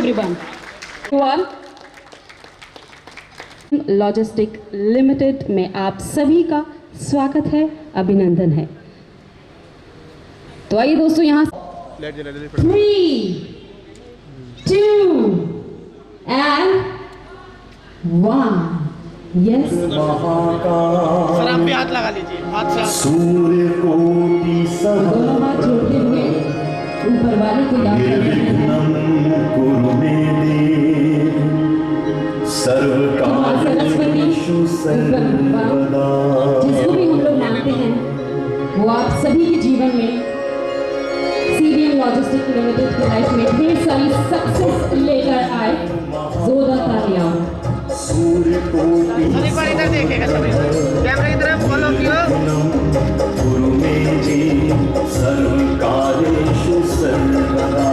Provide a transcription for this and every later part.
everyone. Logistic limited में आप सभी का स्वागत है, अभिनंदन है। तो आइए दोस्तों यहाँ 3, 2 and 1 यस। सर आप भी हाथ लगा लीजिए, हाथ से सूर्य कोटि दोनों हाथ जोड़ते हुए ऊपर वाले को याद कर रहे हैं। कुरु मे देव सर्वकार्येषु सर्वदा। जिसको भी हम लोग मानते हैं वो आप सभी के जीवन में सीरियम लॉजिस्टिक लिमिटेड की लाइफ में ढेर सारी सक्सेस लेकर आए। जोरदार तालियां। सूर्य कोटि सर एक बार इधर देखिएगा, सर कैमरा की तरफ फॉलो किया। कुरु मे देव सर्वकार्येषु सर्वदा।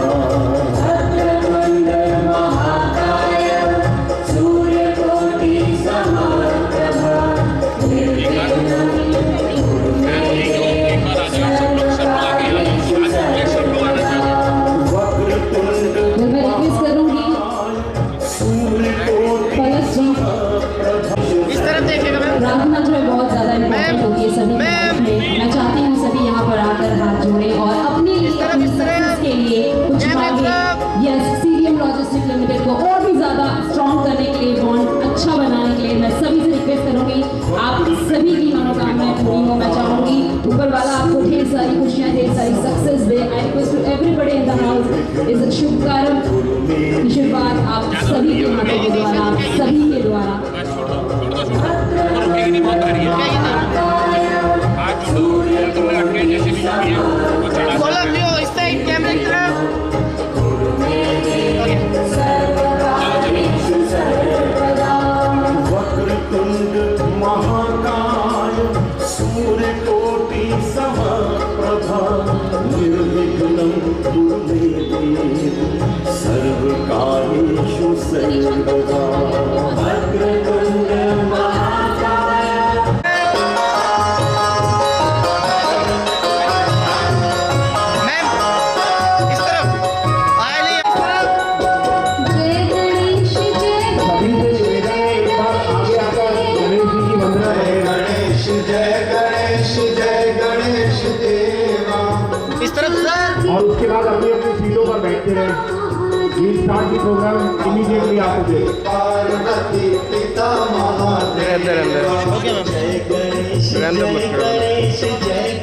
शुभ कार्य की शुरुआत आप सभी के हाथों के द्वारा, आप सभी के द्वारा। वक्रतुंड महाकाय सूर्य कोटि समप्रभा निर्विघ्नं कुरु मे देव सर्वकार्येषु सर्वदा। वक्रतुंड महाकाय। मैम इस तरफ आए जय गणेश जय जय गणेश देवा। इस तरफ सर। और उसके बाद अपनी अपनी सीटों पर बैठते रहे। ये स्टार्ट की प्रोग्राम इमीडिएटली आपको दे। पार्वती पिता महादेव। Okay ma'am. जय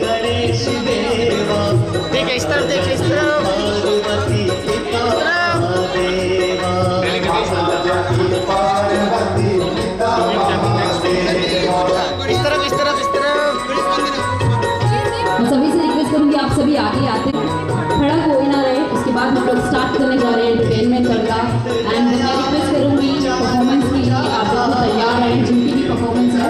गणेश देवा। देखिए इस तरफ, देखिए इस तरफ। पार्वती पिता महादेवा। पार्वती पिता महादेवा। इस तरफ, इस तरफ, इस तरफ। मैं सभी से रिक्वेस्ट करूंगी आप सभी आगे आते खड़ा कोई ना रहे। उसके बाद हम लोग स्टार्ट करने जा रहे हैं एंटरटेनमेंट करना। एंड मैं रिक्वेस्ट करूंगी परफॉर्मेंस के लिए आप लोग तैयार रहें, जिनकी भी परफॉर्मेंस है।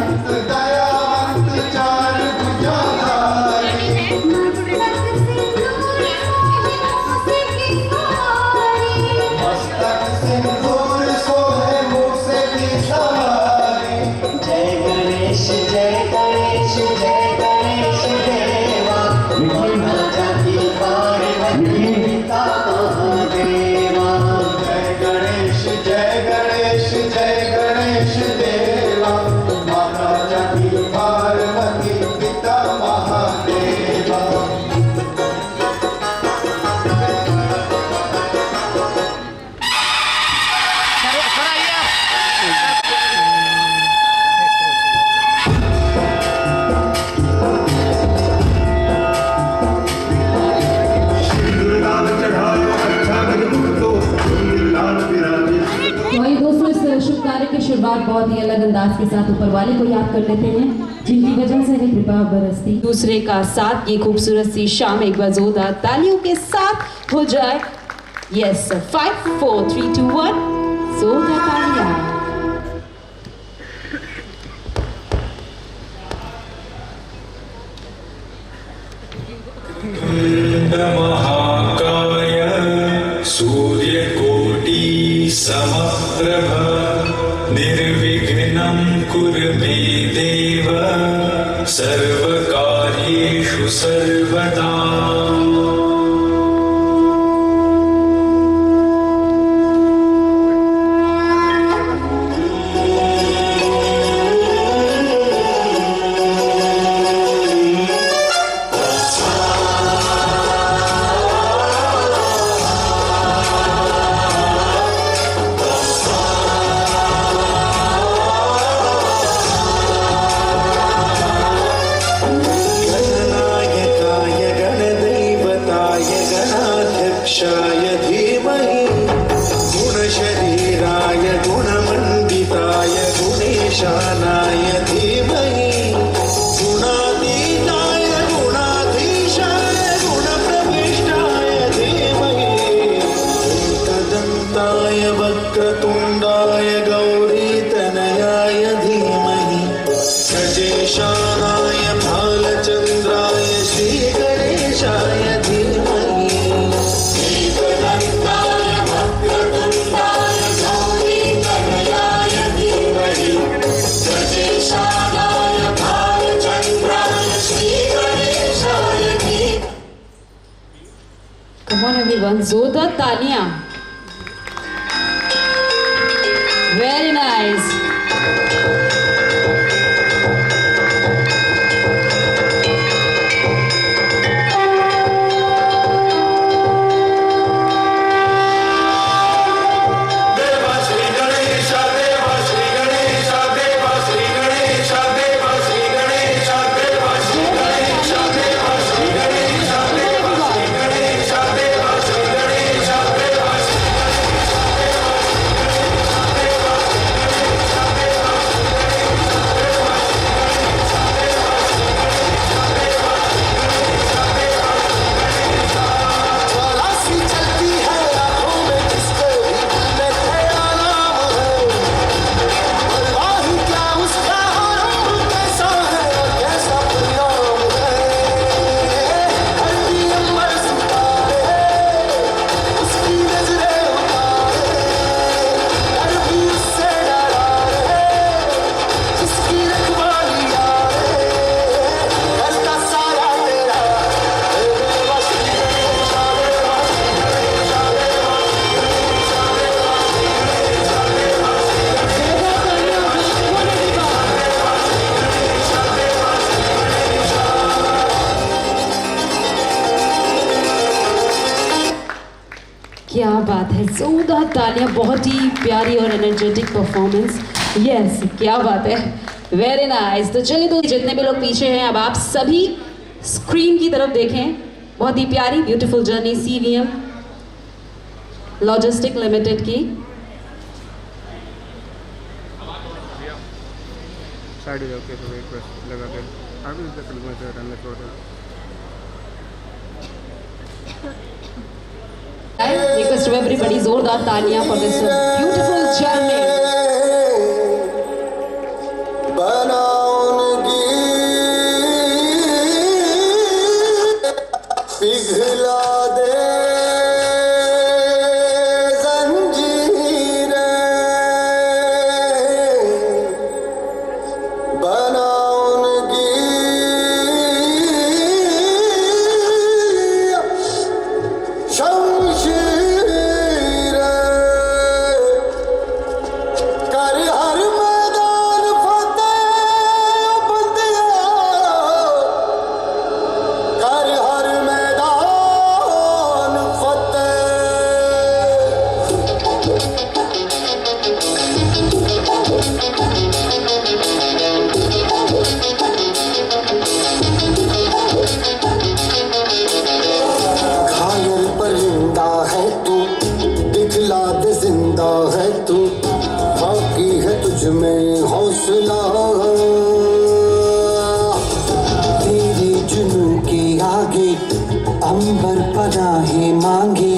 शुरुआत बहुत ही अलग अंदाज के साथ ऊपर वाले को याद कर लेते हैं, जिनकी वजह से हमें कृपा बरसती। दूसरे का साथ ये खूबसूरत सी शाम एक बार जोरदार तालियों के साथ हो जाए। यस 5 4 3 2 1 जोरदार तालियां। महाकाय सूर्यकोटि समप्रभ निर्विघ्नं कुरु मे देव सर्वकार्येषु सर्वदा। गणेशाय भालचन्द्राय श्रीगणेशाय धीमहि श्रीगणेशाय वक्रतुण्डाय गौरीतनयाय धीमहि गणेशाय भालचन्द्राय श्रीगणेशाय धीमहि। Come on everyone, जोरदार तालियां। Very nice. क्या बात है, जोरदार तालियां। बहुत ही प्यारी और एनर्जेटिक परफॉर्मेंस। यस, क्या बात है, वेरी नाइस। तो चलिए, तो जितने भी लोग पीछे हैं, अब आप सभी स्क्रीन की तरफ देखें। बहुत ही प्यारी beautiful journey CVM logistic limited की। I request to everybody, जोरदार तालियां for this beautiful journey. बनाऊंगी पिघला दे जंजीरें, बनाऊंगी में हौसला तेरे जुनून के आगे अंबर पनाहे मांगे,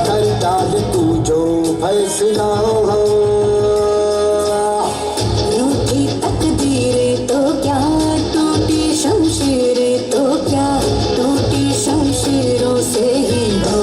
कर डाल तू जो फैसला। रूठी तकदीरें तो क्या, टूटी शमशीरें तो क्या, टूटी शमशीरों से ही हो।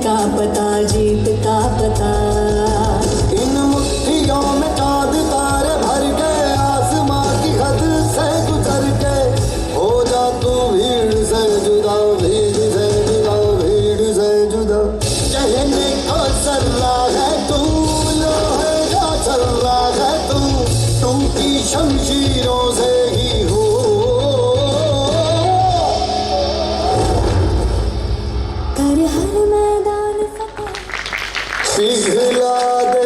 का पता, जीत का पता। इन मुट्ठियों में चांद तारे भर गए, आसमां की हद से गुजर के। हो जा तू भीड़ से जुदा, भीड़ से जुदा, भीड़ से जुदा। कहने को चला है तू, लोहे का चला है तू, टूटी शमशीरों से ही हो। कर हर मैदान फतेह, पिघला दे।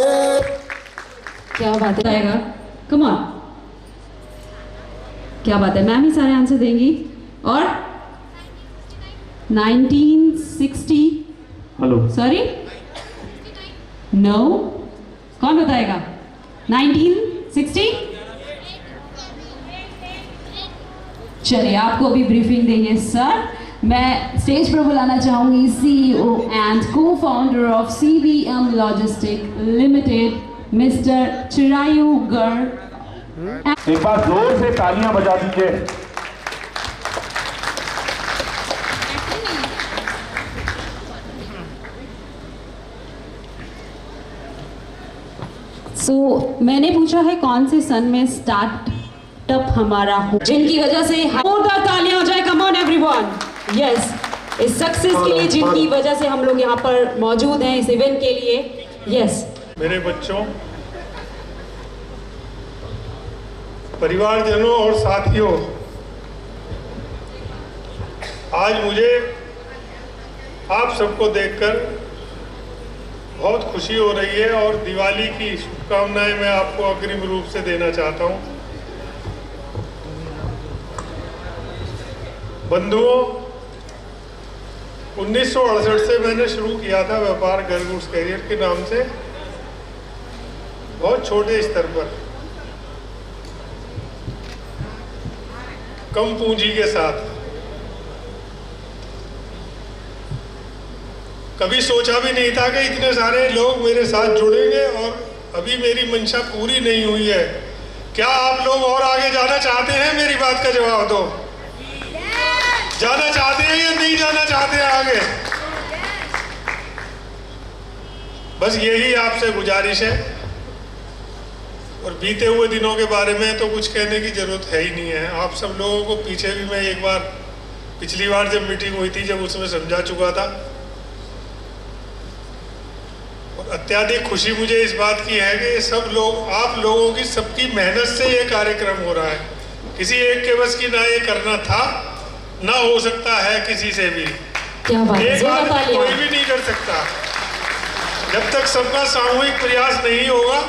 क्या बात है आएगा, कम ऑन, क्या बात है, मैम ही सारे आंसर देंगी। और 1960, हेलो, सॉरी नो, कौन बताएगा? 1960, चलिए आपको अभी ब्रीफिंग देंगे सर। मैं स्टेज पर बुलाना चाहूंगी सीईओ एंड को founder of CBM logistic limited mister Chirayu Garg. एक बार जोर से तालियां बजा दीजिए। मैंने पूछा है कौन से सन में स्टार्टअप हमारा हो, जिनकी वजह से जोरदार तालियां हो जाए। कम ऑन एवरीवन, यस, इस सक्सेस के लिए जिनकी वजह से हम लोग यहाँ पर मौजूद हैं इस इवेंट के लिए। यस, मेरे बच्चों, परिवारजनों और साथियों, आज मुझे आप सबको देखकर बहुत खुशी हो रही है और दिवाली की शुभकामनाएं मैं आपको अग्रिम रूप से देना चाहता हूं। बंधुओं, 1968 से मैंने शुरू किया था व्यापार गर्ग गुड्स कैरियर के नाम से, बहुत छोटे स्तर पर, कम पूंजी के साथ। कभी सोचा भी नहीं था कि इतने सारे लोग मेरे साथ जुड़ेंगे और अभी मेरी मंशा पूरी नहीं हुई है। क्या आप लोग और आगे जाना चाहते हैं? मेरी बात का जवाब दो। जाना चाहते हैं या नहीं जाना चाहते हैं आगे? बस यही आपसे गुजारिश है। और बीते हुए दिनों के बारे में तो कुछ कहने की जरूरत है ही नहीं है। आप सब लोगों को पीछे भी मैं एक बार, पिछली बार जब मीटिंग हुई थी, जब उसमें समझा चुका था। और अत्यधिक खुशी मुझे इस बात की है कि सब लोग, आप लोगों की सबकी मेहनत से ये कार्यक्रम हो रहा है। किसी एक के बस की ना ये करना था, ना हो सकता है किसी से भी। क्या बात है, एक बात जोरदार कोई भी नहीं कर सकता। जब तक सबका सामूहिक प्रयास नहीं होगा,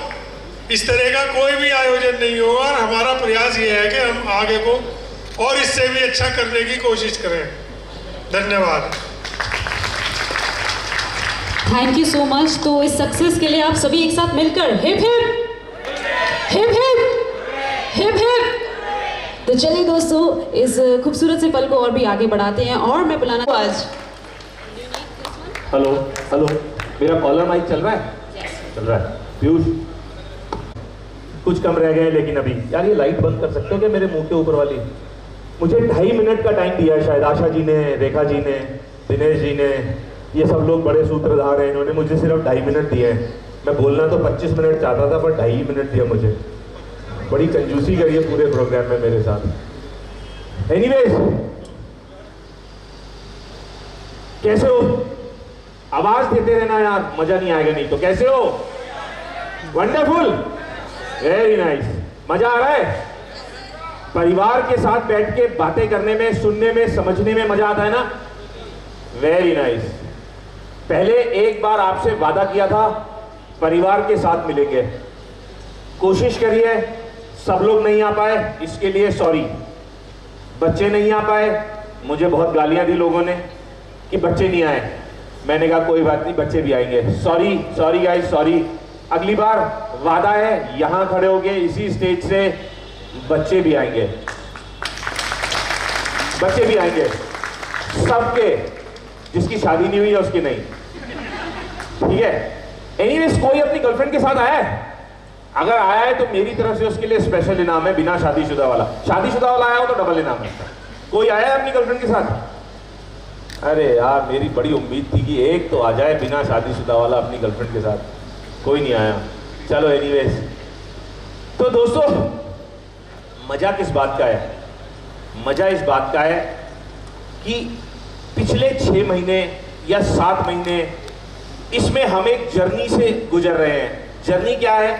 इस तरह का कोई भी आयोजन नहीं होगा। और हमारा प्रयास ये है कि हम आगे को और इससे भी अच्छा करने की कोशिश करें। धन्यवाद। Thank you so much. तो इस सक्सेस के लिए आप सभी एक साथ मिलकर hip hip hip hip hip hip. तो चलिए दोस्तों, इस खूबसूरत से पल को और भी आगे बढ़ाते हैं और मैं बुलाना आज। हेलो हेलो, मेरा कॉलर माइक चल रहा है? चल रहा है। पीयूष, कुछ कम रह गए लेकिन अभी यार ये लाइट बंद कर सकते हो क्या मेरे मुंह के ऊपर वाली? मुझे 2.5 मिनट का टाइम दिया है शायद। आशा जी ने, रेखा जी ने, दिनेश जी ने, ये सब लोग बड़े सूत्रधार हैं, इन्होंने मुझे सिर्फ 2.5 मिनट दिए हैं। मैं बोलना तो 25 मिनट चाहता था पर 2.5 मिनट दिया मुझे। बड़ी कंजूसी करी है पूरे प्रोग्राम में मेरे साथ। एनीवेज, कैसे हो? आवाज देते रहना यार, मजा नहीं आएगा नहीं तो। कैसे हो? Wonderful, very nice. मजा आ रहा है? परिवार के साथ बैठ के बातें करने में, सुनने में, समझने में मजा आता है ना? Very nice. पहले एक बार आपसे वादा किया था परिवार के साथ मिलेंगे, कोशिश करिए। सब लोग नहीं आ पाए, इसके लिए सॉरी। बच्चे नहीं आ पाए, मुझे बहुत गालियां दी लोगों ने कि बच्चे नहीं आए। मैंने कहा कोई बात नहीं, बच्चे भी आएंगे। Sorry sorry guys, sorry. अगली बार वादा है, यहां खड़े होके इसी स्टेज से बच्चे भी आएंगे, बच्चे भी आएंगे सबके। जिसकी शादी नहीं हुई है उसकी नहीं, ठीक है? एनीवेज, कोई अपनी गर्लफ्रेंड के साथ आया है? अगर आया है तो मेरी तरफ से उसके लिए स्पेशल इनाम है, बिना शादीशुदा वाला। शादीशुदा वाला आया हो तो डबल इनाम है। कोई आया है अपनी गर्लफ्रेंड के साथ? अरे यार, मेरी बड़ी उम्मीद थी कि एक तो आ जाए बिना शादीशुदा वाला अपनी गर्लफ्रेंड के साथ, कोई नहीं आया। चलो एनीवेज, तो दोस्तों मज़ा किस बात का है? मज़ा इस बात का है कि पिछले 6 महीने या 7 महीने इसमें हम एक जर्नी से गुजर रहे हैं। जर्नी क्या है?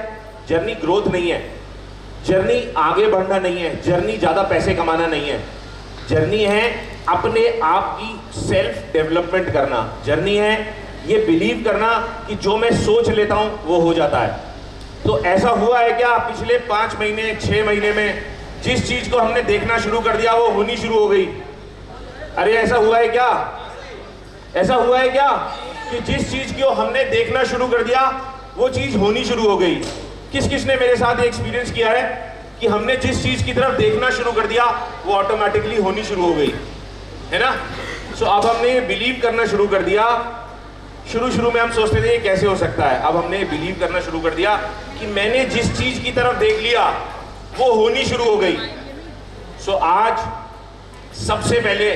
जर्नी ग्रोथ नहीं है, जर्नी आगे बढ़ना नहीं है, जर्नी ज़्यादा पैसे कमाना नहीं है, जर्नी है अपने आप की सेल्फ डेवलपमेंट करना। जर्नी है ये बिलीव करना कि जो मैं सोच लेता हूँ वो हो जाता है। तो ऐसा हुआ है क्या? पिछले 5 महीने 6 महीने में जिस चीज़ को हमने देखना शुरू कर दिया वो होनी शुरू हो गई। अरे ऐसा हुआ है क्या? ऐसा हुआ है क्या कि जिस चीज़ को हमने देखना शुरू कर दिया वो चीज़ होनी शुरू हो गई? किस किस ने मेरे साथ एक्सपीरियंस किया है कि हमने जिस चीज़ की तरफ देखना शुरू कर दिया वो ऑटोमेटिकली होनी शुरू हो गई, है ना? सो अब हमने बिलीव करना शुरू कर दिया। शुरू में हम सोचते थे ये कैसे हो सकता है, अब हमने बिलीव करना शुरू कर दिया कि मैंने जिस चीज़ की तरफ देख लिया वो होनी शुरू हो गई। सो आज सबसे पहले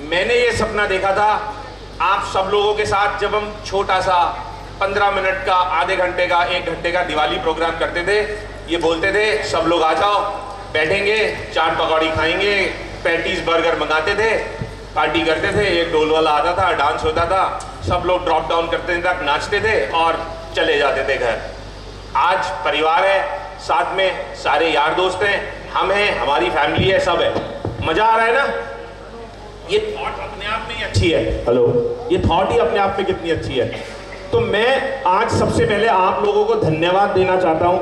मैंने ये सपना देखा था आप सब लोगों के साथ, जब हम छोटा सा 15 मिनट का, आधे घंटे का, 1 घंटे का दिवाली प्रोग्राम करते थे। ये बोलते थे सब लोग आ जाओ, बैठेंगे, चाट पकौड़ी खाएंगे, पैटीज बर्गर मंगाते थे, पार्टी करते थे, एक ढोल वाला आता था, डांस होता था, सब लोग ड्रॉप डाउन करते तक नाचते थे और चले जाते थे घर। आज परिवार है, साथ में सारे यार दोस्त हैं, हम हैं, हमारी फैमिली है, सब है। मजा आ रहा है ना? ये थॉट अपने आप में ही अच्छी है। हेलो, ये थॉट ही अपने आप में कितनी अच्छी है। तो मैं आज सबसे पहले आप लोगों को धन्यवाद देना चाहता हूं।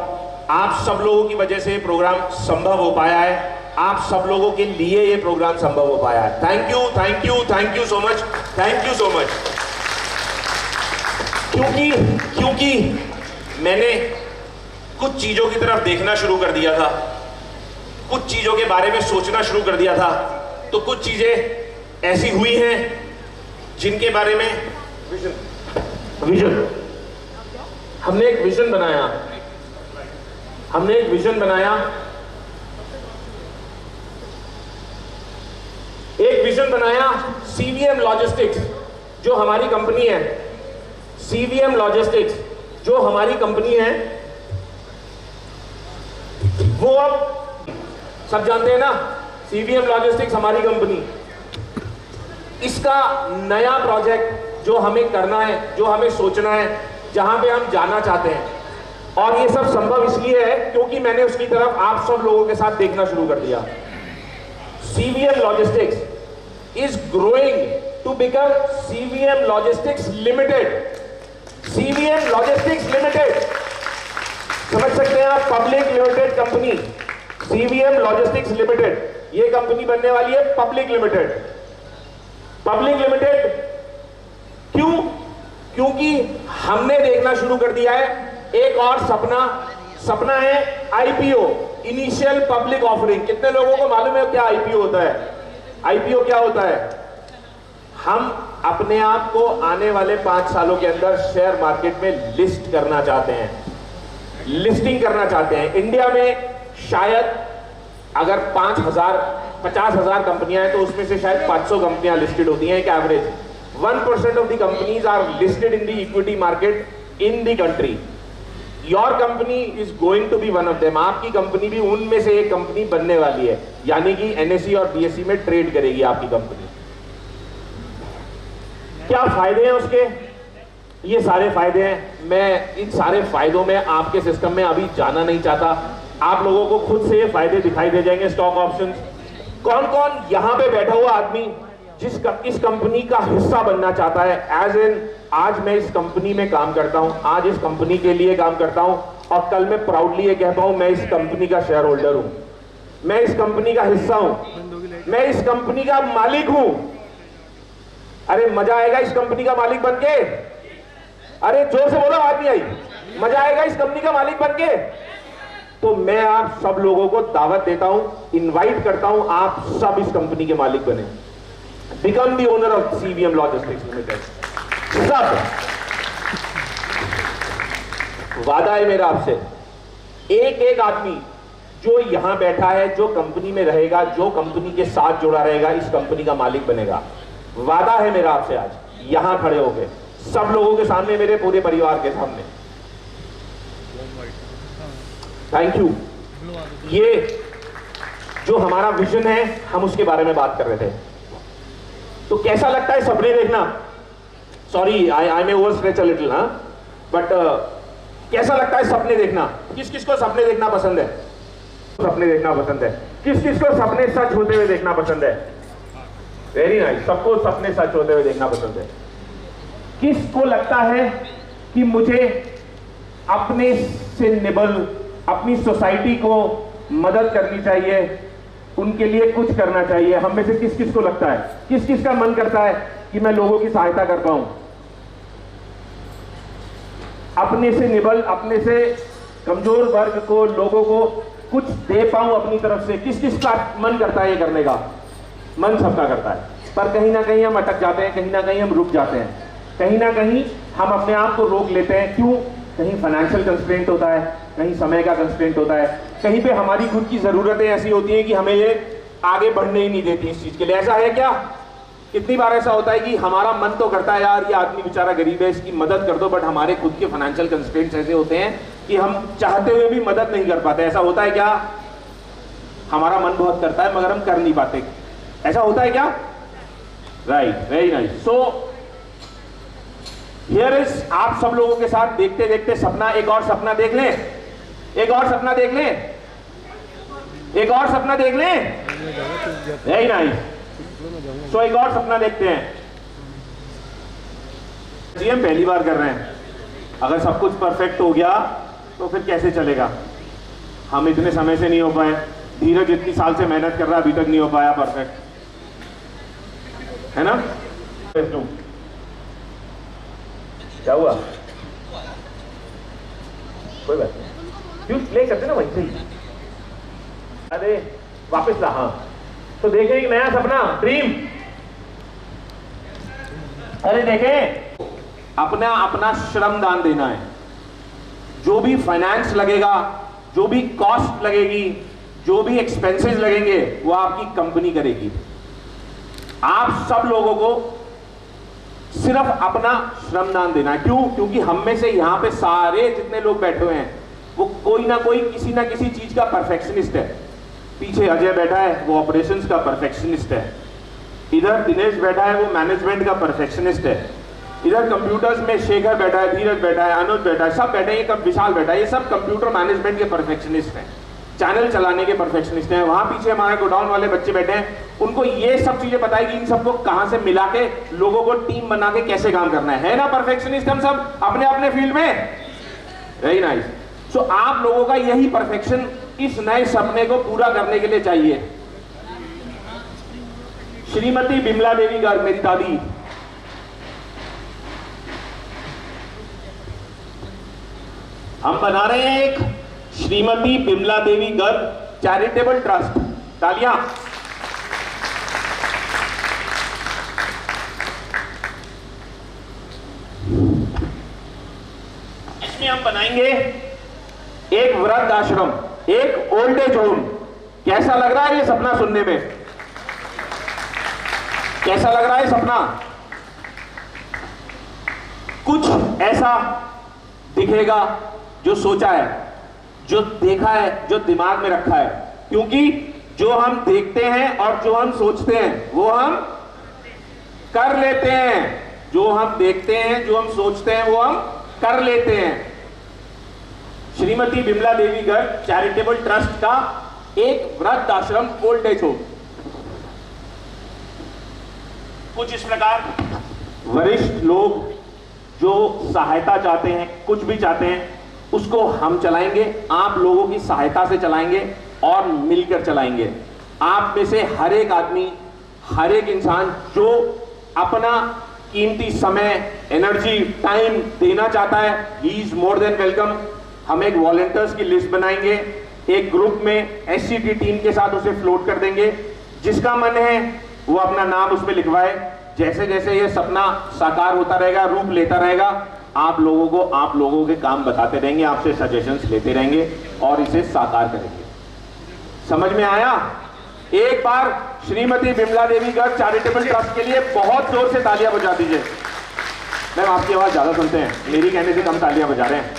आप सब लोगों की वजह से ये प्रोग्राम संभव हो पाया है, आप सब लोगों के लिए ये प्रोग्राम संभव हो पाया है। Thank you, thank you, thank you so much, thank you so much. क्योंकि मैंने कुछ चीजों की तरफ देखना शुरू कर दिया था, कुछ चीजों के बारे में सोचना शुरू कर दिया था, तो कुछ चीजें ऐसी हुई हैं जिनके बारे में विजन, हमने एक विजन बनाया, हमने एक विजन बनाया, एक विजन बनाया। सीवीएम लॉजिस्टिक्स जो हमारी कंपनी है, सीवीएम लॉजिस्टिक्स जो हमारी कंपनी है, वो अब सब जानते हैं ना, सीवीएम लॉजिस्टिक्स हमारी कंपनी। इसका नया प्रोजेक्ट जो हमें करना है, जो हमें सोचना है, जहां पे हम जाना चाहते हैं, और ये सब संभव इसलिए है क्योंकि मैंने उसकी तरफ आप सब लोगों के साथ देखना शुरू कर दिया। CVM Logistics is growing to become CVM Logistics Limited. CVM Logistics Limited, समझ सकते हैं आप, public limited company, CVM Logistics Limited, ये कंपनी बनने वाली है पब्लिक लिमिटेड। पब्लिक लिमिटेड क्यों? क्योंकि हमने देखना शुरू कर दिया है एक और सपना है IPO, इनिशियल पब्लिक ऑफरिंग। कितने लोगों को मालूम है क्या IPO होता है? IPO क्या होता है? हम अपने आप को आने वाले 5 सालों के अंदर शेयर मार्केट में लिस्ट करना चाहते हैं, लिस्टिंग करना चाहते हैं। इंडिया में शायद अगर 50,000 कंपनियां हैं तो उसमें से शायद 500 कंपनियां लिस्टेड होती हैं, एक average. 1% of the companies are listed in the equity market in the country. Your company is going to be one of them. आपकी कंपनी भी उनमें से एक कंपनी बनने वाली है, यानी कि NSE और BSE में ट्रेड करेगी आपकी कंपनी। क्या फायदे हैं उसके? ये सारे फायदे हैं। मैं इन सारे फायदों में आपके सिस्टम में अभी जाना नहीं चाहता, आप लोगों को खुद से ये फायदे दिखाई दे जाएंगे। स्टॉक ऑप्शंस, कौन कौन यहां पे बैठा हुआ आदमी इस कंपनी का हिस्सा बनना चाहता है? एज इन आज मैं इस कंपनी में काम करता हूं, आज इस कंपनी के लिए काम करता हूं, और कल मैं प्राउडली ये कह पाऊं मैं इस कंपनी का शेयर होल्डर हूं, मैं इस कंपनी का हिस्सा हूं, मैं इस कंपनी का मालिक हूं। अरे मजा आएगा इस कंपनी का मालिक बनके? अरे जोर से बोलो, आवाज नहीं आई। मजा आएगा इस कंपनी का मालिक बनके? तो मैं आप सब लोगों को दावत देता हूं, इनवाइट करता हूं, आप सब इस कंपनी के मालिक बने, become the owner of CVM Logistics Limited। सब वादा है मेरा आपसे, एक आदमी जो यहां बैठा है, जो कंपनी में रहेगा, जो कंपनी के साथ जुड़ा रहेगा, इस कंपनी का मालिक बनेगा। वादा है मेरा आपसे आज यहां खड़े होके सब लोगों के सामने, मेरे पूरे परिवार के सामने, थैंक यू। ये जो हमारा विजन है, हम उसके बारे में बात कर रहे थे। तो कैसा लगता है सपने देखना? Sorry, I may over stretch a little, हाँ, बट कैसा लगता है सपने देखना? किस किस को सपने देखना पसंद है? सपने देखना पसंद है। किस किस को सपने सच होते हुए देखना पसंद है? वेरी नाइस, सबको सपने सच होते हुए देखना पसंद है। किस को लगता है कि मुझे अपने से निबल अपनी सोसाइटी को मदद करनी चाहिए, उनके लिए कुछ करना चाहिए? हम में से किस किस को लगता है, किस किस का मन करता है कि मैं लोगों की सहायता कर पाऊं, अपने से निबल, अपने से कमजोर वर्ग को, लोगों को कुछ दे पाऊं अपनी तरफ से? किस किस का मन करता है ये करने का? मन सबका करता है, पर कहीं ना कहीं हम अटक जाते हैं, कहीं ना कहीं हम रुक जाते हैं, कहीं ना कहीं हम अपने आप को रोक लेते हैं। क्यों? कहीं फाइनेंशियल कंस्ट्रेंट होता है, कहीं समय का कंस्ट्रेंट होता है, कहीं पे हमारी खुद की जरूरतें ऐसी होती हैं कि हमें ये आगे बढ़ने ही नहीं देती इस चीज के लिए। ऐसा है क्या? कितनी बार ऐसा होता है कि हमारा मन तो करता है यार ये आदमी बेचारा गरीब है, इसकी मदद कर दो, बट हमारे खुद के फाइनेंशियल कंस्ट्रेंट्स ऐसे होते हैं कि हम चाहते हुए भी मदद नहीं कर पाते। ऐसा होता है क्या? हमारा मन बहुत करता है मगर हम कर नहीं पाते। ऐसा होता है क्या? Right, very nice. So here is, आप सब लोगों के साथ देखते देखते सपना, एक और सपना देख लें, एक और सपना देख लें, एक और सपना देख लें। Very nice. सो एक और सपना देखते हैं। जी हम पहली बार कर रहे हैं, अगर सब कुछ परफेक्ट हो गया तो फिर कैसे चलेगा? हम इतने समय से नहीं हो पाए, धीरज इतनी साल से मेहनत कर रहा है, अभी तक नहीं हो पाया परफेक्ट, है ना? क्या हुआ? कोई बात नहीं, क्यों प्ले करते ना वैसे ही। अरे वापस ला। हाँ, तो देखें एक नया सपना, ड्रीम। अरे देखें, अपना अपना श्रम दान देना है। जो भी फाइनेंस लगेगा, जो भी कॉस्ट लगेगी, जो भी एक्सपेंसेस लगेंगे, वो आपकी कंपनी करेगी। आप सब लोगों को सिर्फ अपना श्रमदान देना है। क्यों? क्योंकि हम में से यहां पे सारे जितने लोग बैठे हुए हैं वो कोई ना कोई किसी ना किसी चीज का परफेक्शनिस्ट है। पीछे अजय बैठा है, वो ऑपरेशंस का परफेक्शनिस्ट है। इधर दिनेश बैठा है, वो मैनेजमेंट का परफेक्शनिस्ट है। इधर कंप्यूटर्स में शेखर बैठा है, धीरज बैठा है, अनुज बैठा है, सब बैठे हैं, विशाल बैठा है, ये सब कंप्यूटर मैनेजमेंट के परफेक्शनिस्ट हैं, चैनल चलाने के परफेक्शनिस्ट हैं। वहां पीछे हमारे गोडाउन वाले बच्चे बैठे हैं, उनको ये सब चीजें पता है कि इन सबको कहां से मिला के लोगों को टीम बना के कैसे काम करना है ना? परफेक्शनिस्ट हम सब अपने अपने फील्ड में। Very nice. सो आप लोगों का यही परफेक्शन इस नए सपने को पूरा करने के लिए चाहिए। श्रीमती बिमला देवी गर्ग, मेरी दादी, हम बना रहे हैं एक श्रीमती बिमला देवी गर्ग चैरिटेबल ट्रस्ट। तालियां। इसमें हम बनाएंगे एक वृद्ध आश्रम, एक ओल्ड एज होम। कैसा लग रहा है ये सपना सुनने में? कैसा लग रहा है सपना? कुछ ऐसा दिखेगा जो सोचा है, जो देखा है, जो दिमाग में रखा है। क्योंकि जो हम देखते हैं और जो हम सोचते हैं वो हम कर लेते हैं। जो हम देखते हैं, जो हम सोचते हैं वो हम कर लेते हैं। श्रीमती बिमला देवी गर्ग चैरिटेबल ट्रस्ट का एक वृद्ध आश्रम, ओल्ड एज होम। कुछ इस प्रकार वरिष्ठ लोग जो सहायता चाहते हैं, कुछ भी चाहते हैं, उसको हम चलाएंगे, आप लोगों की सहायता से चलाएंगे और मिलकर चलाएंगे। आप में से हर एक आदमी, हर एक इंसान जो अपना कीमती समय, एनर्जी, टाइम देना चाहता है, he is more than welcome. हम एक वॉलंटियर्स की लिस्ट बनाएंगे, एक ग्रुप में एससीटी टीम के साथ उसे फ्लोट कर देंगे। जिसका मन है वो अपना नाम उसमें लिखवाए। जैसे जैसे ये सपना साकार होता रहेगा, रूप लेता रहेगा, आप लोगों को आप लोगों के काम बताते रहेंगे, आपसे सजेशंस लेते रहेंगे और इसे साकार करेंगे। समझ में आया? एक बार श्रीमती बिमला देवी गर्ग चैरिटेबल ट्रस्ट के लिए बहुत जोर से तालियां बजा दीजिए। मैम आपकी आवाज ज्यादा सुनते हैं, मेरी कहने से कम तालियां बजा रहे हैं।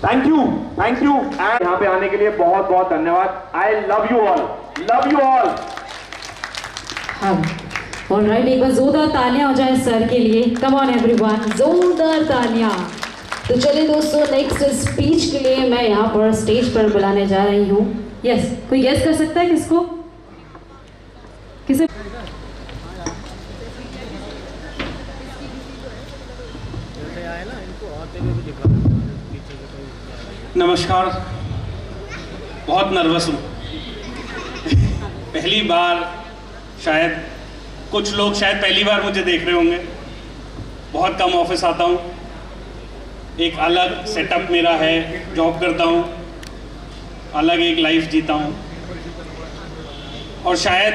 थैंक यू एंड यहाँ पे आने के लिए बहुत बहुत धन्यवाद। I love you all. हाँ ऑलराइट, एक बार जोरदार तालियां हो जाए सर के लिए। कम ऑन एवरीवन, जोरदार तालियां। तो चलिए दोस्तों, नेक्स्ट स्पीच के लिए मैं यहाँ पर स्टेज पर बुलाने जा रही हूँ। यस, कोई गेस कर सकता है किसको? किसे? नमस्कार, बहुत नर्वस हूँ। पहली बार, शायद कुछ लोग शायद पहली बार मुझे देख रहे होंगे। बहुत कम ऑफिस आता हूँ, एक अलग सेटअप मेरा है, जॉब करता हूँ, अलग एक लाइफ जीता हूँ। और शायद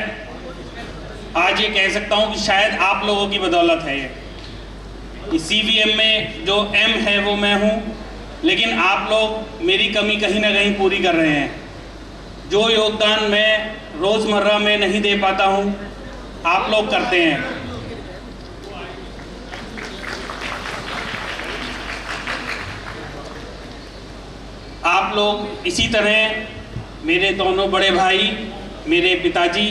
आज ये कह सकता हूँ कि शायद आप लोगों की बदौलत है ये CVM में जो M है वो मैं हूँ, लेकिन आप लोग मेरी कमी कहीं ना कहीं पूरी कर रहे हैं। जो योगदान मैं रोज़मर्रा में नहीं दे पाता हूँ, आप लोग करते हैं। आप लोग इसी तरह मेरे दोनों बड़े भाई, मेरे पिताजी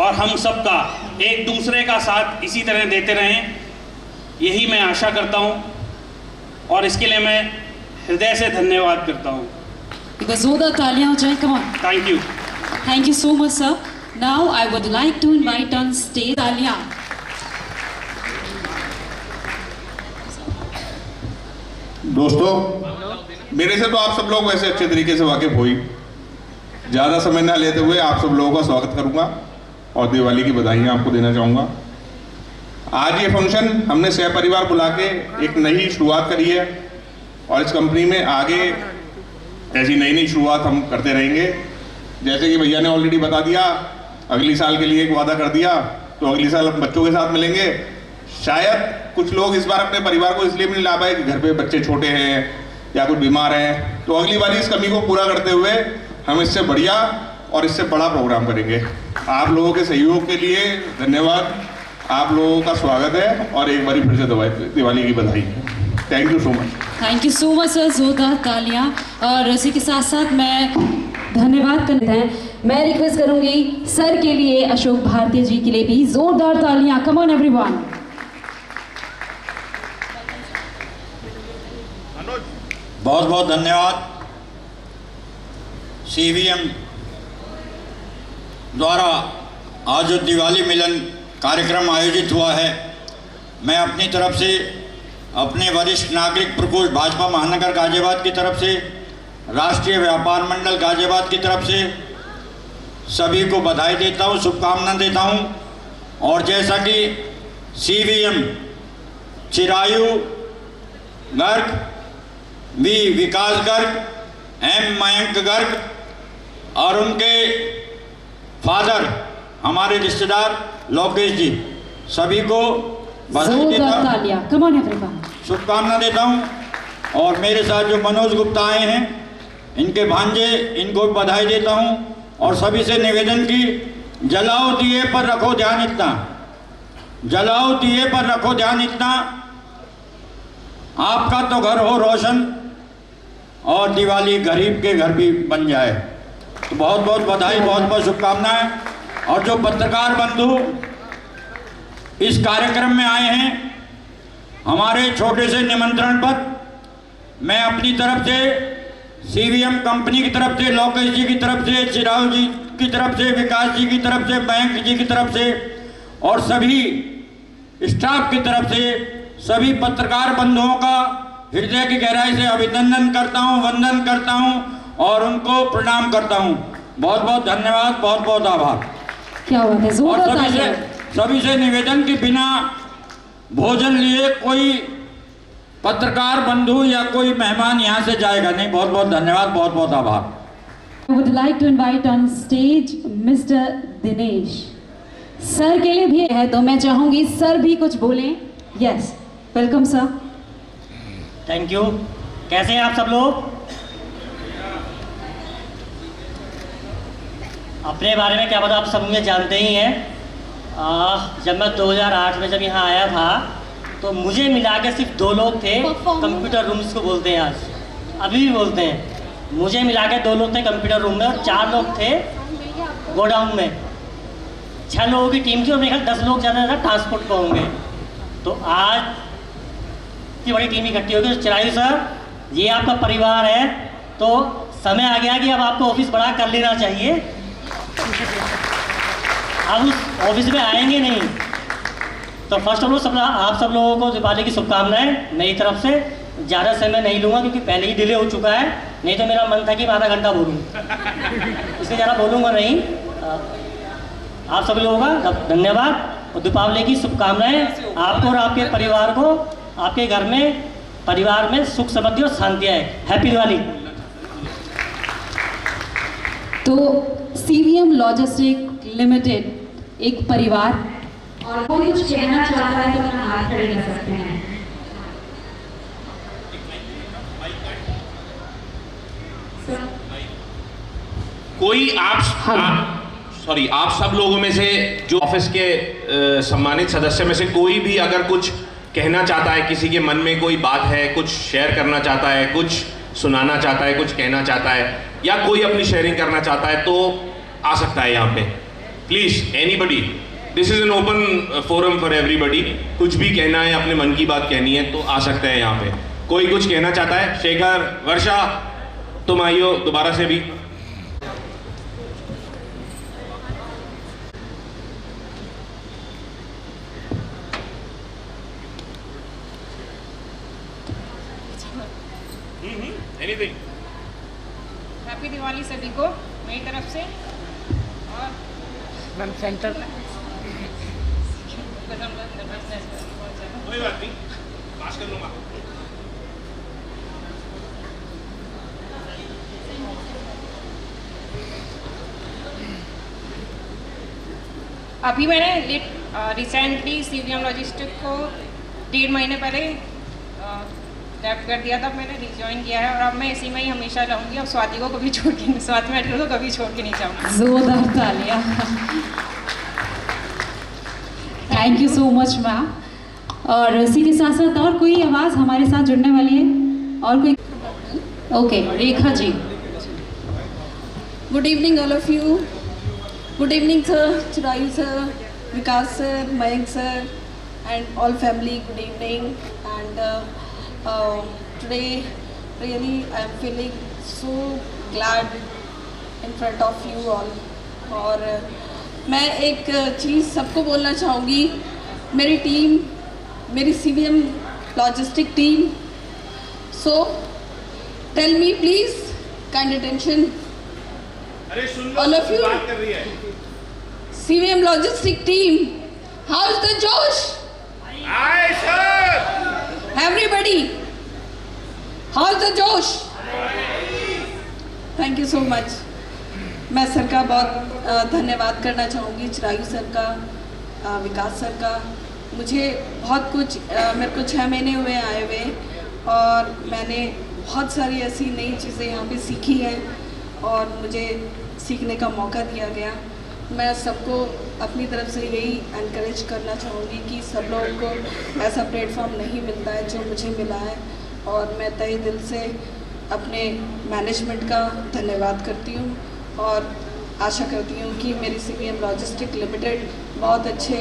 और हम सब का एक दूसरे का साथ इसी तरह देते रहें, यही मैं आशा करता हूँ। और इसके लिए मैं हृदय से धन्यवाद करता हूँ। जोरदार तालियां हो जाए। Come on. Thank you. Thank you so much, sir. Now I would like to invite on stage Talia. दोस्तों, मेरे से तो आप सब लोग वैसे अच्छे तरीके से वाकिफ हो ही। ज़्यादा समय ना लेते हुए आप सब लोगों का स्वागत करूंगा और दिवाली की बधाइयाँ आपको देना चाहूँगा। आज ये फंक्शन हमने सह परिवार बुला के एक नई शुरुआत करी है और इस कंपनी में आगे ऐसी नई शुरुआत हम करते रहेंगे। जैसे कि भैया ने ऑलरेडी बता दिया, अगली साल के लिए एक वादा कर दिया, तो अगली साल हम बच्चों के साथ मिलेंगे। शायद कुछ लोग इस बार अपने परिवार को इसलिए भी नहीं ला पाए कि घर पे बच्चे छोटे हैं या कुछ बीमार हैं, तो अगली बार इस कमी को पूरा करते हुए हम इससे बढ़िया और इससे बड़ा प्रोग्राम करेंगे। आप लोगों के सहयोग के लिए धन्यवाद, आप लोगों का स्वागत है और एक बार फिर से दिवाली की बधाई। Thank you so much. Thank you so much sir, जोरदार तालियां। और इसी के साथ साथ मैं धन्यवाद करते हैं, मैं रिक्वेस्ट करूंगी सर के लिए, अशोक भारती जी के लिए भी जोरदार तालियां। Come on everyone. बहुत बहुत धन्यवाद। CVM द्वारा आज जो दिवाली मिलन कार्यक्रम आयोजित हुआ है, मैं अपनी तरफ से, अपने वरिष्ठ नागरिक प्रकोष्ठ भाजपा महानगर गाजियाबाद की तरफ से, राष्ट्रीय व्यापार मंडल गाजियाबाद की तरफ से सभी को बधाई देता हूँ, शुभकामना देता हूँ। और जैसा कि CVM चिरायु गर्ग, V विकास गर्ग, M मयंक गर्ग और उनके फादर हमारे रिश्तेदार लोकेश जी, सभी को बधाई देता हूँ, शुभकामना देता हूँ। और मेरे साथ जो मनोज गुप्ता आए हैं, इनके भांजे, इनको बधाई देता हूँ। और सभी से निवेदन की, जलाओ दिए पर रखो ध्यान इतना, जलाओ दिए पर रखो ध्यान इतना, आपका तो घर हो रोशन और दिवाली गरीब के घर भी बन जाए। तो बहुत बहुत बधाई, बहुत बहुत शुभकामनाएं। और जो पत्रकार बंधु इस कार्यक्रम में आए हैं, हमारे छोटे से निमंत्रण पर मैं अपनी तरफ से, CVM कंपनी की तरफ से, लोकेश जी की तरफ से, चिराग जी की तरफ से, विकास जी की तरफ से, बैंक जी की तरफ से और सभी स्टाफ की तरफ से सभी पत्रकार बंधुओं का हृदय की गहराई से अभिनंदन करता हूं, वंदन करता हूं और उनको प्रणाम करता हूं। बहुत बहुत धन्यवाद, बहुत बहुत आभार। क्या बात है, और सभी से निवेदन कि बिना भोजन लिए कोई पत्रकार बंधु या कोई मेहमान यहाँ से जाएगा नहीं। बहुत बहुत धन्यवाद, बहुत बहुत आभार। I would like to invite on stage Mr. Dinesh. Sir के लिए भी है तो मैं चाहूंगी सर भी कुछ बोलें। Yes, welcome sir. Thank you. कैसे हैं आप सब लोग? अपने बारे में क्या पता, आप सब मुझे जानते ही हैं। जब मैं 2008 में जब यहाँ आया था तो मुझे मिला के सिर्फ 2 लोग थे कंप्यूटर रूम, जिसको बोलते हैं आज, अभी भी बोलते हैं। मुझे मिला के 2 लोग थे कंप्यूटर रूम में और 4 लोग थे गोडाउन में। 6 लोगों की टीम थी और मेरे ख्याल 10 लोग ज़्यादा ज़्यादा ट्रांसपोर्ट पर होंगे। तो आज इतनी बड़ी टीम इकट्ठी होगी। तो चिरायू सर, ये आपका परिवार है, तो समय आ गया कि अब आपको ऑफिस बड़ा कर लेना चाहिए। अब उस ऑफिस में आएंगे नहीं। तो फर्स्ट ऑफ ऑल आप सब लोगों को दीपावली की शुभकामनाएं मेरी तरफ से। ज़्यादा समय नहीं लूँगा क्योंकि पहले ही डिले हो चुका है, नहीं तो मेरा मन था कि मैं आधा घंटा बोलूँ, इसलिए ज़्यादा बोलूँगा नहीं। आप सभी लोगों का धन्यवाद और दीपावली की शुभकामनाएं आपको और आपके परिवार को, आपके घर में परिवार में सुख समृद्धि और शांति आए। हैप्पी दिवाली। तो CVM लॉजिस्टिक लिमिटेड एक परिवार, और कोई कुछ कहना चाहता है तो अपना हाथ खड़े कर सकते हैं। कोई आप सब लोगों में से जो ऑफिस के सम्मानित सदस्य में से कोई भी अगर कुछ कहना चाहता है, किसी के मन में कोई बात है, कुछ शेयर करना चाहता है, कुछ सुनाना चाहता है, कुछ कहना चाहता है, या कोई अपनी शेयरिंग करना चाहता है तो आ सकता है यहाँ पे। Please anybody, this is an open forum for everybody. कुछ भी कहना है, अपने मन की बात कहनी है तो आ सकते हैं यहाँ पे। कोई कुछ कहना चाहता है? शेखर, वर्षा, तुम आइयो दोबारा से भी। Anything? हैप्पी दिवाली सभी को मेरी तरफ से। और मैम सेंटर कोई बात नहीं, पास कर लूंगा। अभी मैंने रिसेंटली CVM लॉजिस्टिक को 1.5 महीने पहले लैप कर दिया था, मैंने रिज्वाइन किया है और अब मैं इसी में ही हमेशा रहूँगी। और स्वाति को कभी छोड़ के, स्वाति मैटर को कभी छोड़ के नहीं जाऊँगी। जोरदार तालियां। Thank you so much ma'am. और इसी के साथ साथ और कोई आवाज़ हमारे साथ जुड़ने वाली है? और कोई? Okay, Rekha ji. Good evening all of you. Good evening sir, Chirayu sir, Vikas sir, Mayank sir and all family, good evening. And today really I am feeling so glad in front of you all। और मैं एक चीज़ सबको बोलना चाहूँगी, मेरी टीम, मेरी CVM logistic team, so tell me please, kind attention all of you, CVM logistic team, how is the जोश? Aye sir, everybody, how's the जोश? Thank you so much. मैं सर का बहुत धन्यवाद करना चाहूँगी, चिरायू सर का, विकास सर का। मुझे बहुत कुछ, मेरे को 6 महीने हुए आए हुए और मैंने बहुत सारी ऐसी नई चीज़ें यहाँ पे सीखी हैं और मुझे सीखने का मौका दिया गया। मैं सबको अपनी तरफ से यही एनकरेज करना चाहूँगी कि सब लोगों को ऐसा प्लेटफॉर्म नहीं मिलता है जो मुझे मिला है। और मैं तहे दिल से अपने मैनेजमेंट का धन्यवाद करती हूँ और आशा करती हूँ कि मेरी CVM लॉजिस्टिक लिमिटेड बहुत अच्छे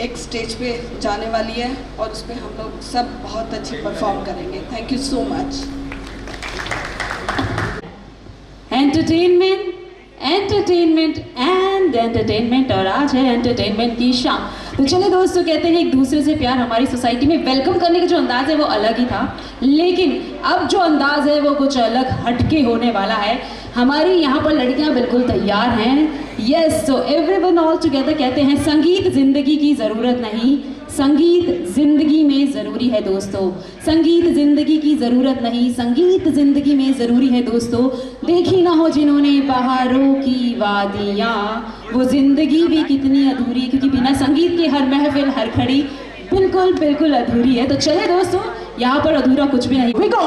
एक स्टेज पे जाने वाली है और उस पर हम लोग सब बहुत अच्छे परफॉर्म करेंगे। Thank you so much. Entertainment, entertainment and entertainment, और आज है एंटरटेनमेंट की शाम। तो चले दोस्तों, कहते हैं एक दूसरे से प्यार हमारी सोसाइटी में वेलकम करने का जो अंदाज है वो अलग ही था, लेकिन अब जो अंदाज है वो कुछ अलग हटके होने वाला है। हमारी यहाँ पर लड़कियाँ बिल्कुल तैयार हैं। Yes, so everyone all together कहते हैं संगीत जिंदगी की ज़रूरत नहीं, संगीत जिंदगी में ज़रूरी है दोस्तों। संगीत जिंदगी की ज़रूरत नहीं, संगीत जिंदगी में ज़रूरी है दोस्तों। देखी ना हो जिन्होंने पहाड़ों की वादियाँ, वो जिंदगी भी कितनी अधूरी, क्योंकि बिना संगीत के हर महफिल, हर खड़ी बिल्कुल बिल्कुल अधूरी है। तो चले दोस्तों, यहाँ पर अधूरा कुछ भी नहीं। We go!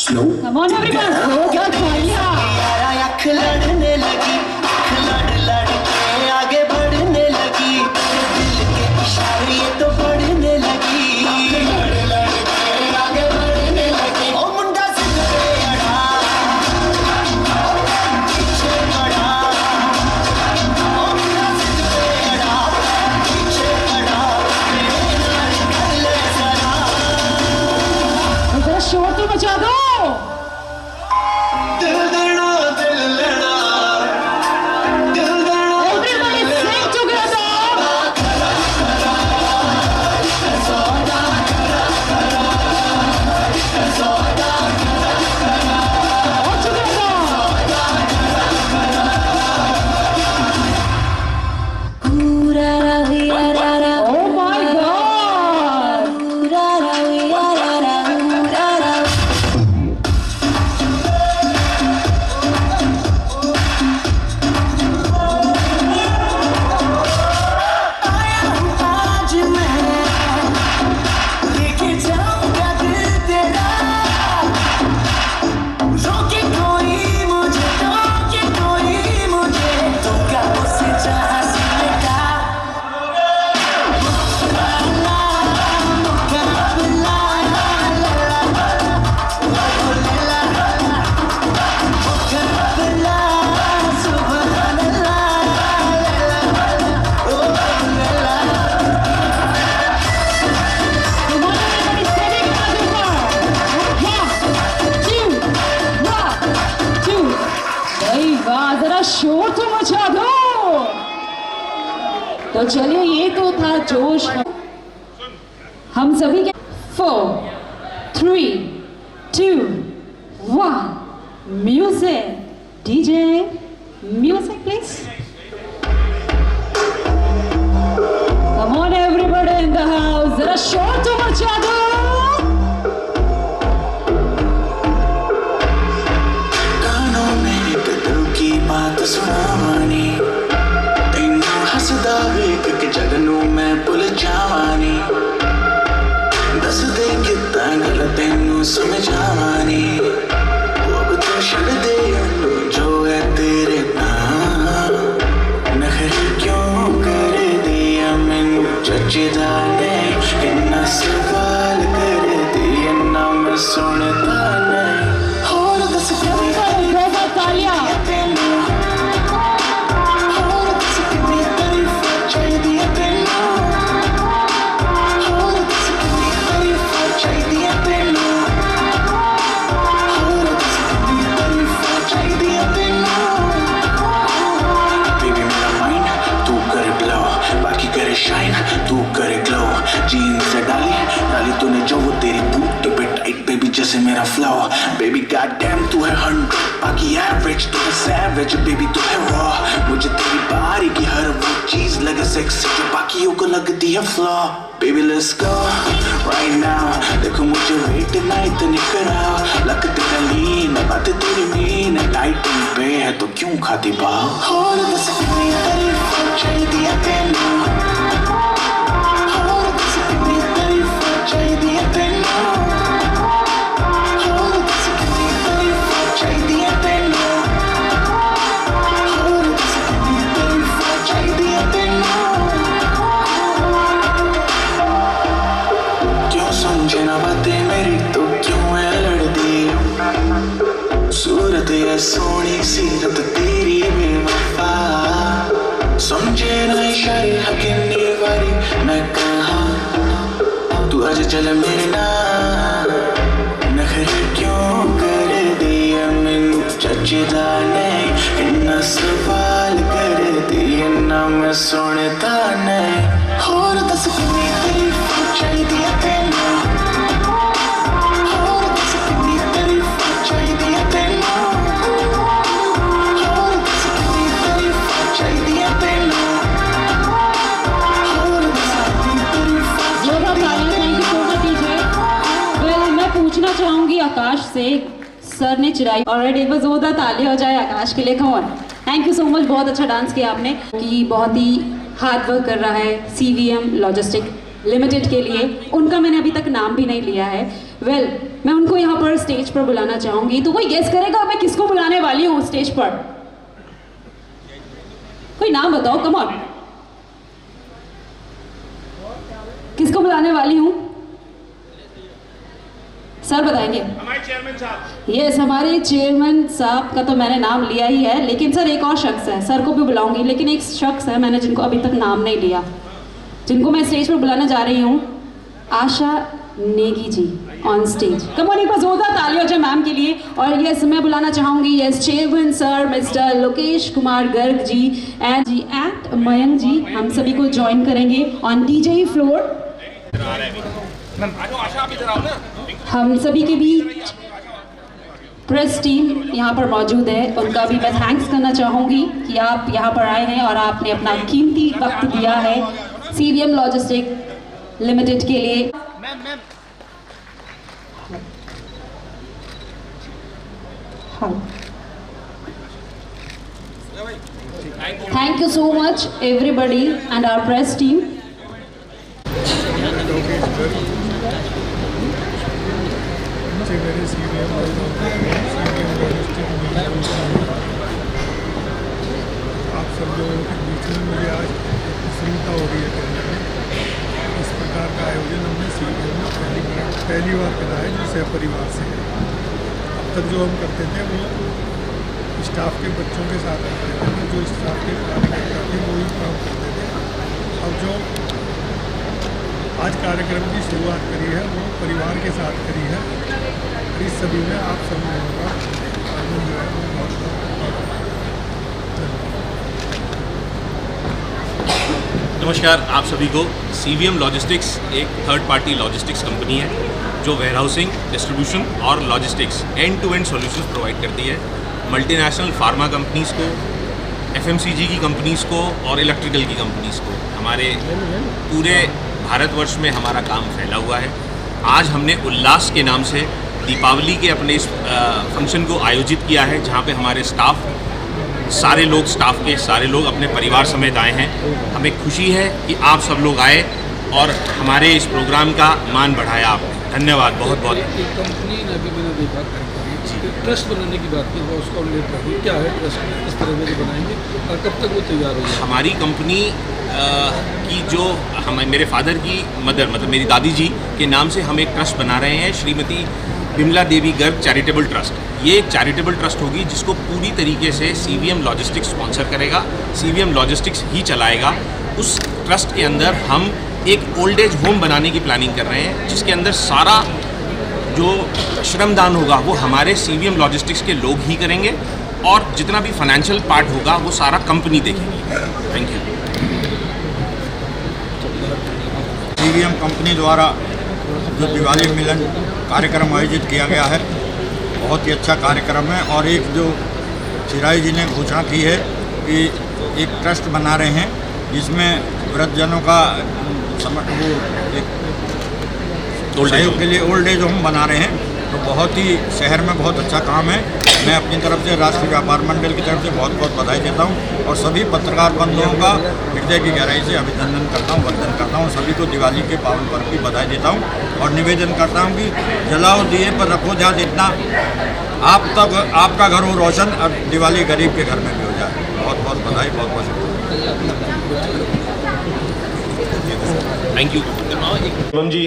Come on everyone, हो गया तालियां। अख लड़ने लगी, अख लड़ के आगे बढ़ने लगी, दिल के इशारे ये तो बढ़ने लगी, लड़ के आगे बढ़ने लगी। ओ मुंडा सिद्ध पे अड़ा, पीछे पड़ा, ओ मुंडा सिद्ध पे अड़ा, पीछे पड़ा, मेरे नाल कर ले जरा। जरा शोर तो मचा दो। दिल देना, दिल लेना, दिल देना। Everybody sing together. All together. Oh my God. आज मैं लेके जाऊंगा दिल तेरा, रोके कोई मुझे, रोके कोई मुझे, तो क्या उसे जहाँ से लगा। मुकाबला, मुकाबला, मुकाबला, सुभान अल्लाह। Come on everybody, sing it together. 1, 2, 1, 2. भाई वाह, जरा शोर तो मचा दो। तो चलिए, ये तो था जोश हम सभी के। 4, 3, 2, 1. Music, DJ music please. Come on everybody in the house, जरा शोर तो मचा दो। कानों में एक दिल की बात सुनावानी, तेनू हसदा वेख के जगनू मैं भुल जावानी, दस दे कितना गल तेनू समझावानी, अब तो छड़ दे उन्नू जो है तेरे नाम, नखरे क्यों कर दिया मैनू जचदा नहीं, कितना सवाल कर दिया ना मैं सुनता नहीं, और दस कभी तालियां। तेनू, और दस कितनी तारीफां चाहिदियां तेनू, और दस कितनी तारीफां चाहिदियां तेनू, और दस कितनी तारीफां चाहिदियां तेनू। बेबी मेरा माइंड तू करे ब्लो, बाकी करे शाइन तू करे ग्लो, जीन्स से डाली डाली तूने जो वो तेरी बूट पे टाइट बेबी जैसे मेरा फ्लो, बेबी गॉडडैम तू है 100, बाकी एवरेज तू है सैवेज, बेबी तू है रॉ, मुझे तेरी बारी की हर वो चीज लगे सेक्सी जो बाकियों को लगती है flaw, baby let's go right now, देखो मुझे वेट ना इतनी कराओ, लगती लीन बात तेरी मीन, डाइट पे है तो क्यों खाती भाव, और दस कितनी तारीफां चाहिदियां तेनू, और दस कितनी तारीफां चाहिदियां तेनू, और दस कितनी तारीफां चाहिदियां तेनू, और दस कितनी तारीफां चाहिदियां तेनू। क्यों समझे ना बातें मेरी तो क्यों है लड़दी, सूरत है सोनी सीरत तेरी बेवफा, समझे ना इशारे कितनी बारी मैं कहा, तू आज चल मेरे नाल, नखरे क्यों कर दिया मैनू जचदा नहीं, इन्ना सवाल कर दिया ना मैं सुनता नहीं, और दस कितनी तारीफां चाहिदियां तेनू, और दस कितनी तारीफां चाहिदियां तेनू, और दस कितनी तारीफां चाहिदियां तेनू, और दस कितनी तारीफां जोरदार तालियां, thank you so much DJ. Well, मैं पूछना चाहूंगी आकाश से, सर ने चिराई ऑलरेडी, एक बार जोरदार तालियां हो जाए आकाश के लिए। Come on, thank you so much, बहुत अच्छा डांस किया आपने, कि बहुत ही हार्ड वर्क कर रहा है CVM लॉजिस्टिक लिमिटेड के लिए, उनका मैंने अभी तक नाम भी नहीं लिया है। वेल, मैं उनको यहाँ पर स्टेज पर बुलाना चाहूंगी। तो कोई गेस करेगा मैं किसको बुलाने वाली हूँ स्टेज पर? कोई नाम बताओ, कम ऑन। किसको बुलाने वाली हूँ? सर बताएंगे। हमारे चेयरमैन साहब। यस, हमारे चेयरमैन साहब का तो मैंने नाम लिया ही है, लेकिन सर एक और शख्स है, सर को भी बुलाऊंगी, लेकिन एक शख्स है मैंने जिनको अभी तक नाम नहीं लिया, जिनको मैं स्टेज पर बुलाने जा रही हूँ। आशा Negi ji on stage. Come on, एक बार जोरदार ताली हो जाए मैम के लिए। और यस, मैं बुलाना चाहूंगी yes chairman sir mister Lokesh Kumar Garg ji and Mayank ji, हम सभी को ज्वाइन करेंगे ऑन डीजे फ्लोर। हम सभी के बीच प्रेस टीम यहाँ पर मौजूद है, उनका भी मैं थैंक्स करना चाहूँगी कि आप यहाँ पर आए हैं और आपने अपना कीमती वक्त दिया है CVM लॉजिस्टिक लिमिटेड के लिए। Thank you so much everybody and our press team. आप सब लोगों के बीच में मुझे आज प्रसन्नता हो रही है कहने में। इस प्रकार का आयोजन हमने CVM में पहली बार करा है जो सहपरिवार से है। अब तक जो हम करते थे वो स्टाफ के बच्चों के साथ करते थे, जो स्टाफ के कार्यकर्ता थे वो ही काम करते थे। अब जो आज कार्यक्रम की शुरुआत करी है वो परिवार के साथ करी है। इस सभी में आप सब लोगों का आनंद जो है वो बहुत नमस्कार आप सभी को। CVM लॉजिस्टिक्स एक थर्ड पार्टी लॉजिस्टिक्स कंपनी है जो वेयरहाउसिंग, डिस्ट्रीब्यूशन और logistics end to end solutions provide करती है मल्टीनेशनल फार्मा कंपनीज़ को, FMCG की कंपनीज़ को और इलेक्ट्रिकल की कंपनीज़ को। हमारे पूरे भारतवर्ष में हमारा काम फैला हुआ है। आज हमने उल्लास के नाम से दीपावली के अपने इस फंक्शन को आयोजित किया है, जहाँ पे हमारे स्टाफ सारे लोग अपने परिवार समेत आए हैं। हमें खुशी है कि आप सब लोग आए और हमारे इस प्रोग्राम का मान बढ़ाया आपने। धन्यवाद बहुत बहुत। कंपनी ने अभी मैंने देखा ट्रस्ट बनाने की बात की, उसका उल्लेख करिए, क्या है ट्रस्ट, किस तरह से बनाएंगे और कब तक वो तैयार होगी? हमारी कंपनी की जो मेरे फादर की मदर मतलब मेरी दादी जी के नाम से हम एक ट्रस्ट बना रहे हैं, श्रीमती बिमला देवी गर्ग चैरिटेबल ट्रस्ट। ये एक चैरिटेबल ट्रस्ट होगी जिसको पूरी तरीके से CVM लॉजिस्टिक्स स्पॉन्सर करेगा, CVM लॉजिस्टिक्स ही चलाएगा। उस ट्रस्ट के अंदर हम एक ओल्ड एज होम बनाने की प्लानिंग कर रहे हैं, जिसके अंदर सारा जो श्रमदान होगा वो हमारे CVM लॉजिस्टिक्स के लोग ही करेंगे और जितना भी फाइनेंशियल पार्ट होगा वो सारा कंपनी देखेगी। Thank you. CVM कंपनी द्वारा जो दिवाली मिलन कार्यक्रम आयोजित किया गया है बहुत ही अच्छा कार्यक्रम है। और एक जो चिराई जी ने घोषणा की है कि एक ट्रस्ट बना रहे हैं जिसमें वृद्धजनों का सहयोग के लिए ओल्ड एज होम बना रहे हैं, तो बहुत ही शहर में बहुत अच्छा काम है। मैं अपनी तरफ से राष्ट्रीय व्यापार मंडल की तरफ से बहुत बहुत बधाई देता हूं और सभी पत्रकार बंधुओं का हृदय की गहराई से अभिनंदन करता हूं, वंदन करता हूं। सभी को दिवाली के पावन पर्व की बधाई देता हूं और निवेदन करता हूं कि जलाओ दिए पर रखो ध्यान, इतना आपका घर हो रोशन और दिवाली गरीब के घर में भी हो जाए। बहुत बहुत बधाई, बहुत बहुत शुक्रिया। Thank you ji.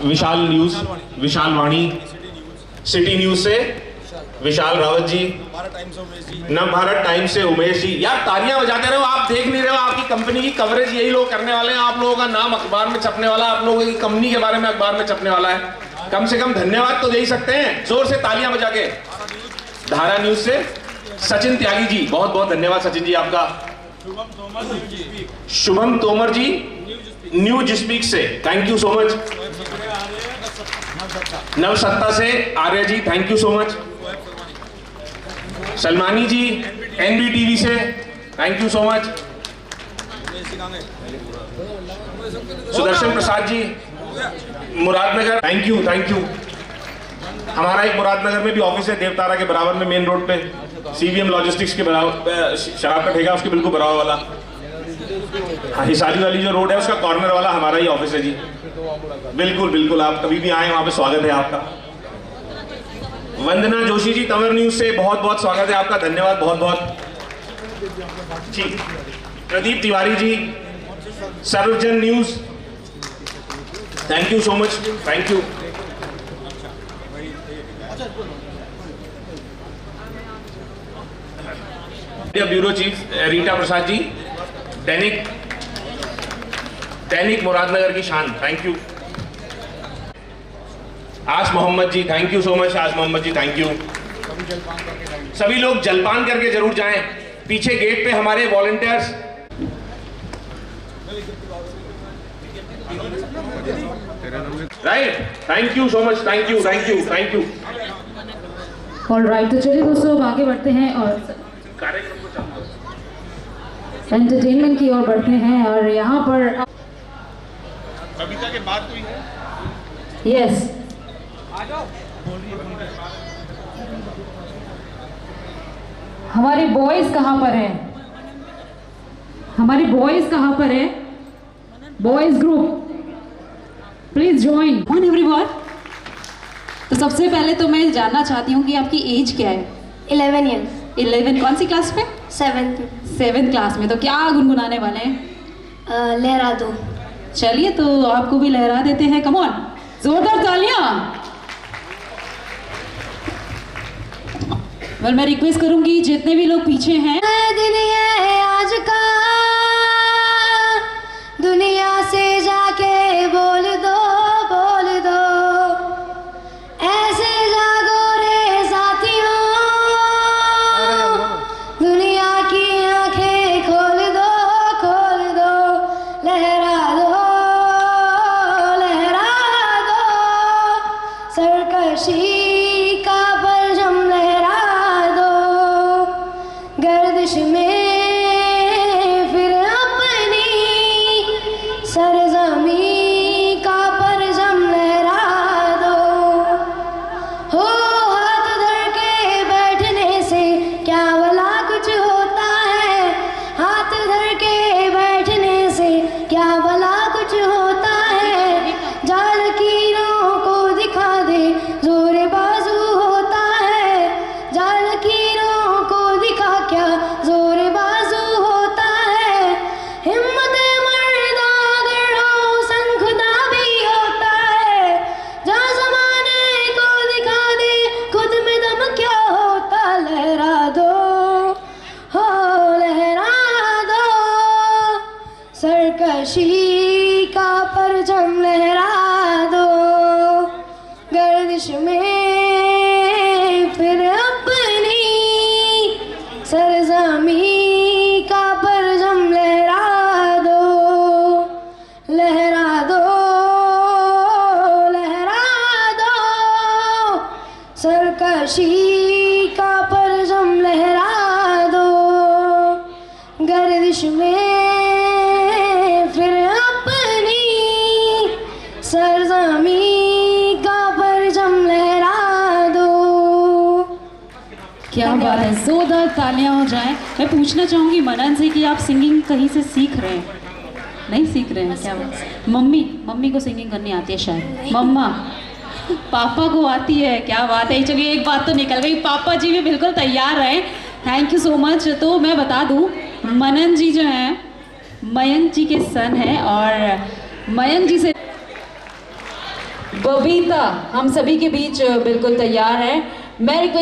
Vishal news, Vishal Vani, city news से विशाल रावत जी, नवभारत टाइम्स से उमेश जी। यार तालियां बजाते रहो, आप देख नहीं रहे हो, आपकी कंपनी की कवरेज यही लोग करने वाले हैं। आप लोगों का नाम अखबार में छपने वाला, आप लोगों की कंपनी के बारे में अखबार में छपने वाला है। कम से कम धन्यवाद तो दे ही सकते हैं, जोर से तालियां बजा के। धारा न्यूज से सचिन त्यागी जी, बहुत बहुत धन्यवाद सचिन जी आपका। शुभम तोमर जी न्यूज स्पीक से, thank you so much. Navsatta से Arya ji, thank you so much. Salmani ji NBTV से, thank you so much. Sudarshan Prasad ji Muradnagar, thank you thank you. हमारा एक मुरादनगर में भी ऑफिस है, देवतारा के बराबर में, मेन रोड पे, CVM लॉजिस्टिक्स के बराबर, शराब का ठेका उसके बिल्कुल बराबर वाला। हाँ, हिसारी वाली जो रोड है उसका कॉर्नर वाला हमारा ही ऑफिस है जी। बिल्कुल बिल्कुल, आप कभी भी आए, वहां पे स्वागत है आपका। वंदना जोशी जी तंवर न्यूज से बहुत बहुत स्वागत है आपका, धन्यवाद बहुत बहुत। ठीक, Pradeep Tiwari ji Sarvajan news, thank you so much, thank you. Bureau chief Rita Prasad ji, Dainik Muradnagar की शान, thank you. Aash Mohammad ji, thank you so much Aash Mohammad ji, thank you. सभी लोग जलपान करके जरूर जाएं, पीछे गेट पे हमारे volunteers. Right, thank you so much, thank you thank you thank you. Alright, तो चलिए दोस्तों अब आगे बढ़ते हैं और एंटरटेनमेंट की ओर बढ़ते हैं। और यहाँ पर कविता के बाद कोई है? यस, हमारे बॉयज कहाँ पर हैं? हमारे बॉयज कहाँ पर हैं? Boys group please join on everyone. तो सबसे पहले तो मैं जानना चाहती हूँ कि आपकी एज क्या है? 11 ईयर्स। 11, कौन सी क्लास में? 7th क्लास में। तो क्या गुनगुनाने वाले हैं? लहरा दो। चलिए तो आपको भी लहरा देते हैं, कम ऑन, जोरदार तालियां। वेल, मैं रिक्वेस्ट करूंगी जितने भी लोग पीछे हैं, दिन है आज का, दुनिया से जाके बोल दो ऐसे जागो रे साथियों, दुनिया की आंखें खोल दो लहरा दो सरकशी का परचम लहरा दो, गर्दिश में फिर अपनी सरजमी का परचम लहरा दो। हो हाथ धर के बैठने से क्या भला कुछ होता है, हाथ धर के बैठने से क्या भला कुछ होता है, जाल लकीरों को दिखा दे जोर बाजू होता है, जाल लकीरों को दिखा क्या जोर बाजू होता है, हिम्मत मर्दा अगर हौसन खुदा भी होता है, जा ज़माने को दिखा दे खुद में दम क्या होता, लहरा दो हो लहरा दो सरकशी का परचम लहरा दो, गर्दिश में फिर अपनी सरजमी का परचम लहरा दो सरकशी का परचम लहरा दो, गर्दिश में फिर अपनी सरजमी का परचम लहरा दो। क्या बात है, जोरदार तालियां हो जाएं। मैं पूछना चाहूंगी मनन से कि आप सिंगिंग कहीं से सीख रहे हैं? नहीं सीख रहे हैं क्या? मम्मी को सिंगिंग करनी आती है शायद, मम्मा पापा को आती है, क्या बात है। चलिए एक बात तो निकल गई, पापा जी भी बिल्कुल तैयार रहे, थैंक यू सो मच। तो मैं बता दूं मनन जी जो हैं मयंक जी के सन हैं और मयंक जी से बबीता हम सभी के बीच बिल्कुल तैयार है। मैं रिक्वेस्ट